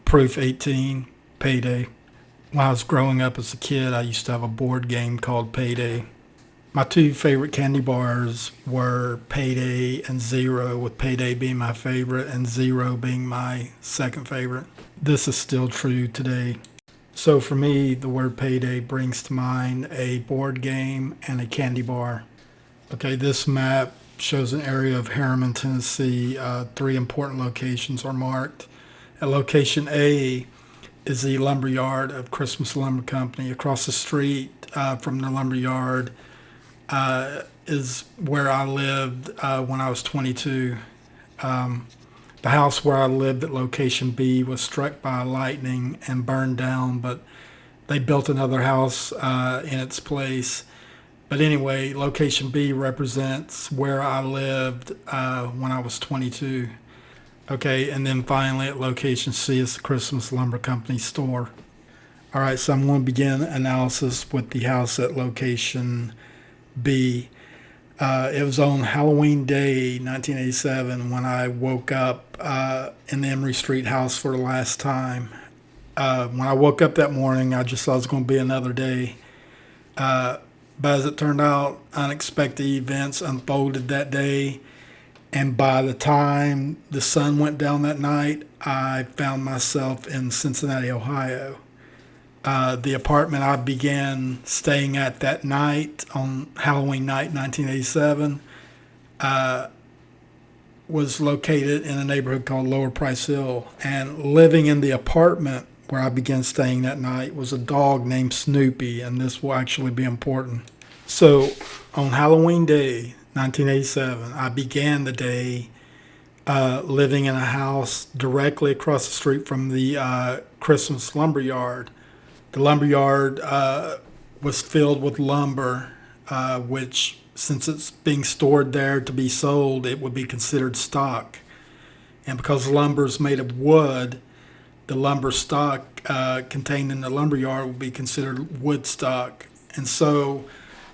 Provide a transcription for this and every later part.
Proof 18, Payday. When I was growing up as a kid, I used to have a board game called Payday. My two favorite candy bars were Payday and Zero, with Payday being my favorite and Zero being my second favorite. This is still true today. So for me, the word Payday brings to mind a board game and a candy bar. Okay, this map shows an area of Harriman, Tennessee. Three important locations are marked. At location A is the lumber yard of Christmas Lumber Company. Across the street from the lumber yard is where I lived when I was 22. The house where I lived at location B was struck by lightning and burned down, but they built another house in its place. But anyway, location B represents where I lived when I was 22. Okay, and then finally at location C is the Christmas Lumber Company store. All right, so I'm going to begin analysis with the house at location B. It was on Halloween Day, 1987, when I woke up in the Emory Street house for the last time. When I woke up that morning, I just thought it was going to be another day. But as it turned out, unexpected events unfolded that day. And by the time the sun went down that night, I found myself in Cincinnati, Ohio. The apartment I began staying at that night, on Halloween night 1987, was located in a neighborhood called Lower Price Hill. And living in the apartment where I began staying that night was a dog named Snoopy, and this will actually be important. So on Halloween Day 1987, I began the day living in a house directly across the street from the Christmas lumber yard. The lumber yard was filled with lumber, which, since it's being stored there to be sold, it would be considered stock. And because lumber is made of wood, the lumber stock contained in the lumber yard would be considered wood stock. And so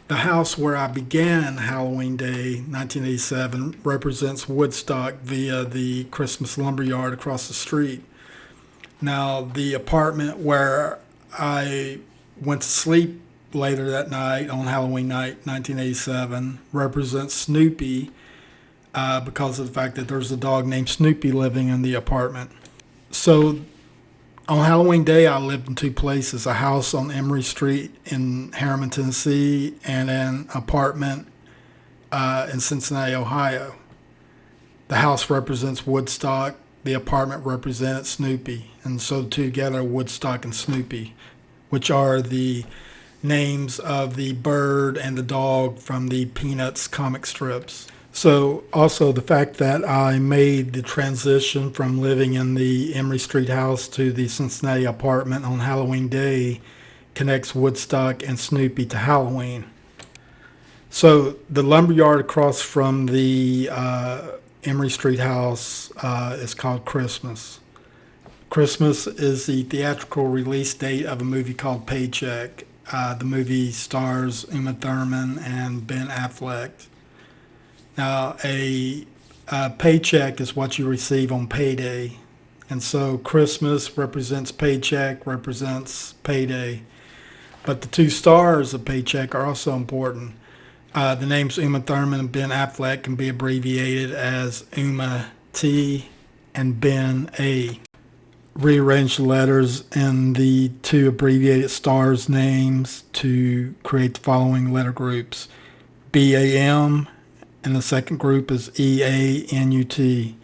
the house where I began Halloween Day 1987 represents Woodstock via the Christmas lumber yard across the street. Now, the apartment where I went to sleep later that night on Halloween night 1987 represents Snoopy because of the fact that there's a dog named Snoopy living in the apartment. So on Halloween Day, I lived in two places: a house on Emory Street in Harriman, Tennessee, and an apartment in Cincinnati, Ohio. The house represents Woodstock. The apartment represented Snoopy. And so together, Woodstock and Snoopy, which are the names of the bird and the dog from the Peanuts comic strips. So also the fact that I made the transition from living in the Emory Street house to the Cincinnati apartment on Halloween Day connects Woodstock and Snoopy to Halloween. So the lumberyard across from the Emory Street house is called Christmas. Christmas is the theatrical release date of a movie called Paycheck. The movie stars Uma Thurman and Ben Affleck. Now, a paycheck is what you receive on payday. And so Christmas represents paycheck, represents payday. But the two stars of paycheck are also important. The names Uma Thurman and Ben Affleck can be abbreviated as Uma T and Ben A. Rearrange the letters in the two abbreviated stars' names to create the following letter groups: BAM, and the second group is EANUT.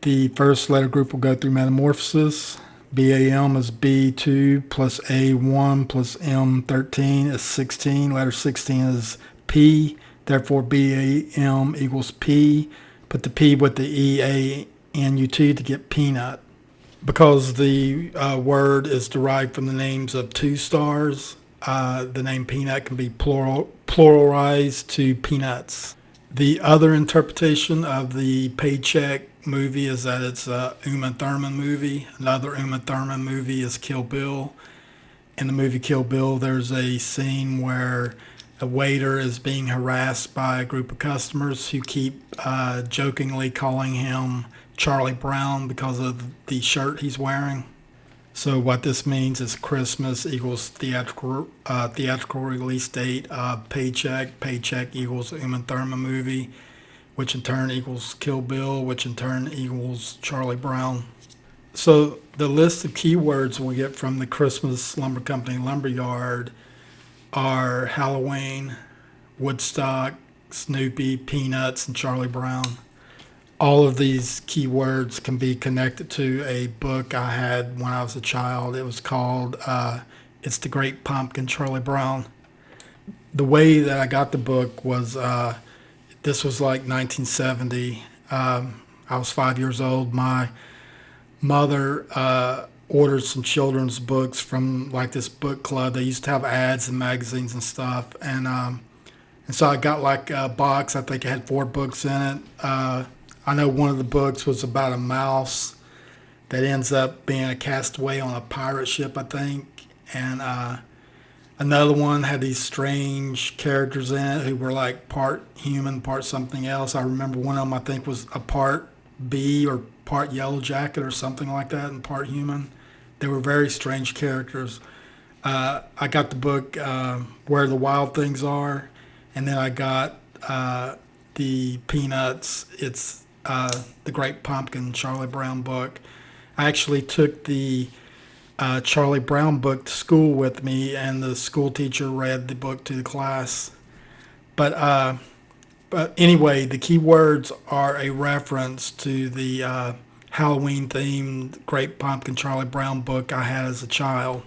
The first letter group will go through metamorphosis. BAM is B2 plus A1 plus M13 is 16. Letter 16 is P. Therefore, BAM equals P. Put the P with the EANUT to get peanut. Because the word is derived from the names of two stars, the name peanut can be pluralized to peanuts. The other interpretation of the Paycheck movie is that it's a Uma Thurman movie. Another Uma Thurman movie is Kill Bill. In the movie Kill Bill, there's a scene where A waiter is being harassed by a group of customers who keep jokingly calling him Charlie Brown because of the shirt he's wearing. So what this means is Christmas equals theatrical release date of Paycheck. Paycheck equals Uma Thurman movie, which in turn equals Kill Bill, which in turn equals Charlie Brown. So the list of keywords we get from the Christmas Lumber Company Lumberyard are Halloween, Woodstock, Snoopy, Peanuts, and Charlie Brown. All of these keywords can be connected to a book I had when I was a child. It was called It's the Great Pumpkin, Charlie Brown. The way that I got the book was this was like 1970. I was 5 years old. My mother ordered some children's books from like this book club. They used to have ads in magazines and stuff, and so I got like a box. I think it had 4 books in it. I know one of the books was about a mouse that ends up being a castaway on a pirate ship, I think, and another one had these strange characters in it who were like part human, part something else. I remember one of them I think was a part bee or part yellow jacket or something like that, and part human. They were very strange characters. I got the book Where the Wild Things Are, and then I got the Peanuts. It's the Great Pumpkin, Charlie Brown book. I actually took the Charlie Brown book to school with me, and the school teacher read the book to the class. But anyway, the key words are a reference to the Halloween-themed Great Pumpkin Charlie Brown book I had as a child.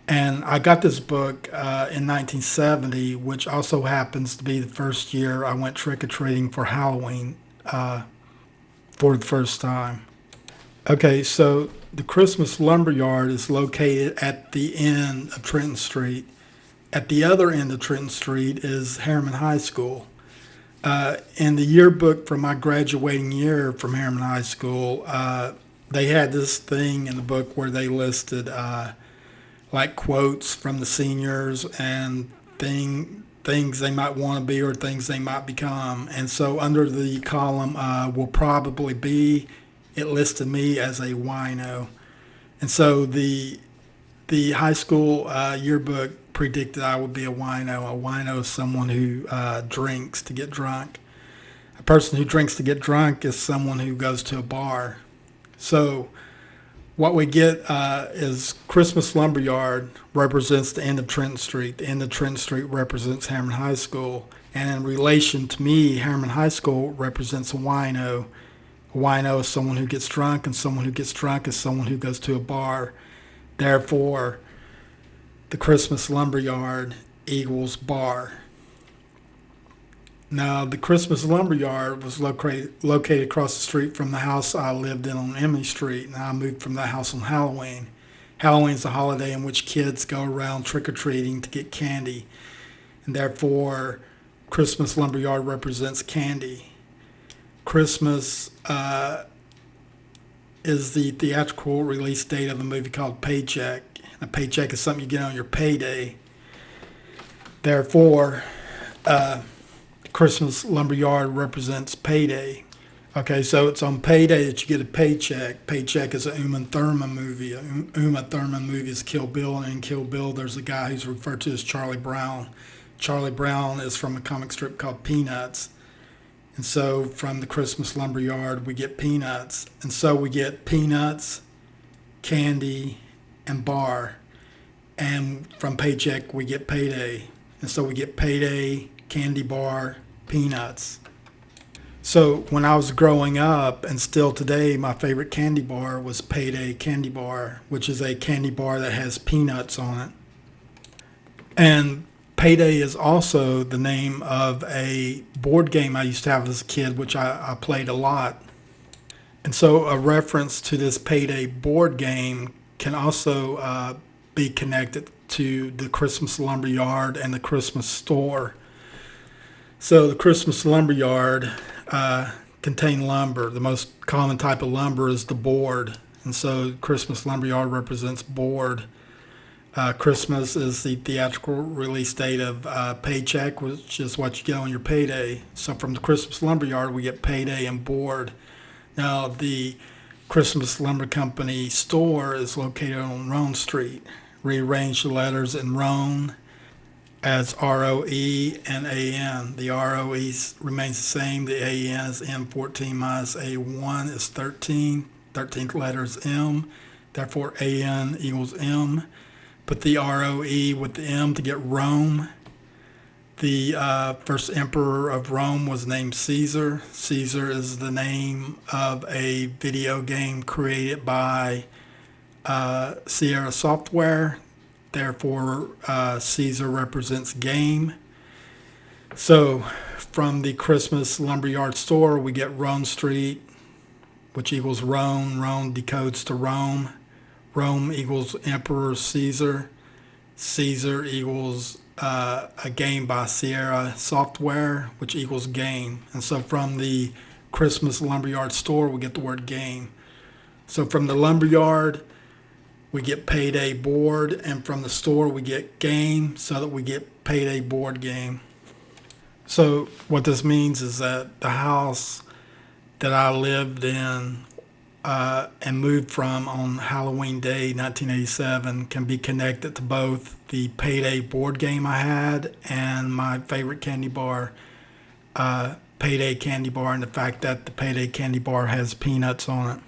And I got this book in 1970, which also happens to be the first year I went trick-or-treating for Halloween for the first time. Okay, so the Christmas Lumberyard is located at the end of Trenton Street. At the other end of Trenton Street is Harriman High School. In the yearbook for my graduating year from Harriman High School, they had this thing in the book where they listed like quotes from the seniors and things they might want to be or things they might become. And so under the column will probably be, it listed me as a wino. And so the high school yearbook predicted I would be a wino. A wino is someone who drinks to get drunk. A person who drinks to get drunk is someone who goes to a bar. So what we get is Christmas Lumberyard represents the end of Trenton Street. The end of Trenton Street represents Harriman High School. And in relation to me, Harriman High School represents a wino. A wino is someone who gets drunk, and someone who gets drunk is someone who goes to a bar. Therefore, the Christmas Lumberyard equals bar. Now, the Christmas Lumberyard was located across the street from the house I lived in on Emily Street, and I moved from that house on Halloween. Halloween is a holiday in which kids go around trick-or-treating to get candy, and therefore, Christmas Lumberyard represents candy. Christmas is the theatrical release date of a movie called Paycheck. A paycheck is something you get on your payday. Therefore, Christmas Lumberyard represents Payday. Okay, so it's on Payday that you get a paycheck. Paycheck is a Uma Thurman movie. A Uma Thurman movie is Kill Bill, and in Kill Bill there's a guy who's referred to as Charlie Brown. Charlie Brown is from a comic strip called Peanuts. And so from the Christmas Lumberyard we get Peanuts. And so we get Peanuts, candy, and bar. And from Paycheck we get Payday. And so we get Payday, candy bar, Peanuts. So when I was growing up, and still today, my favorite candy bar was Payday Candy Bar, which is a candy bar that has peanuts on it. And Payday is also the name of a board game I used to have as a kid, which I played a lot. And so a reference to this Payday board game can also be connected to the Christmas Lumberyard and the Christmas store. So the Christmas Lumberyard contain lumber. The most common type of lumber is the board. And so Christmas Lumberyard represents board. Christmas is the theatrical release date of Paycheck, which is what you get on your payday. So from the Christmas Lumberyard, we get Payday and Board. Now, the Christmas Lumber Company store is located on Roan Street. Rearrange the letters in Roan as ROE and AN. The ROE remains the same. The AN is M14 minus A1 is 13. 13th letter is M. Therefore, AN equals M. Put the ROE with the M to get Rome. The first emperor of Rome was named Caesar. Caesar is the name of a video game created by Sierra Software. Therefore, Caesar represents game. So from the Christmas Lumberyard store, we get Rome Street, which equals Rome. Rome decodes to Rome. Rome equals Emperor Caesar. Caesar equals a game by Sierra Software, which equals game. And so from the Christmas Lumberyard store, we get the word game. So from the Lumberyard, we get Payday Board, and from the store, we get game, so that we get Payday Board Game. So what this means is that the house that I lived in and moved from on Halloween Day 1987 can be connected to both the Payday board game I had and my favorite candy bar, Payday candy bar, and the fact that the Payday candy bar has peanuts on it.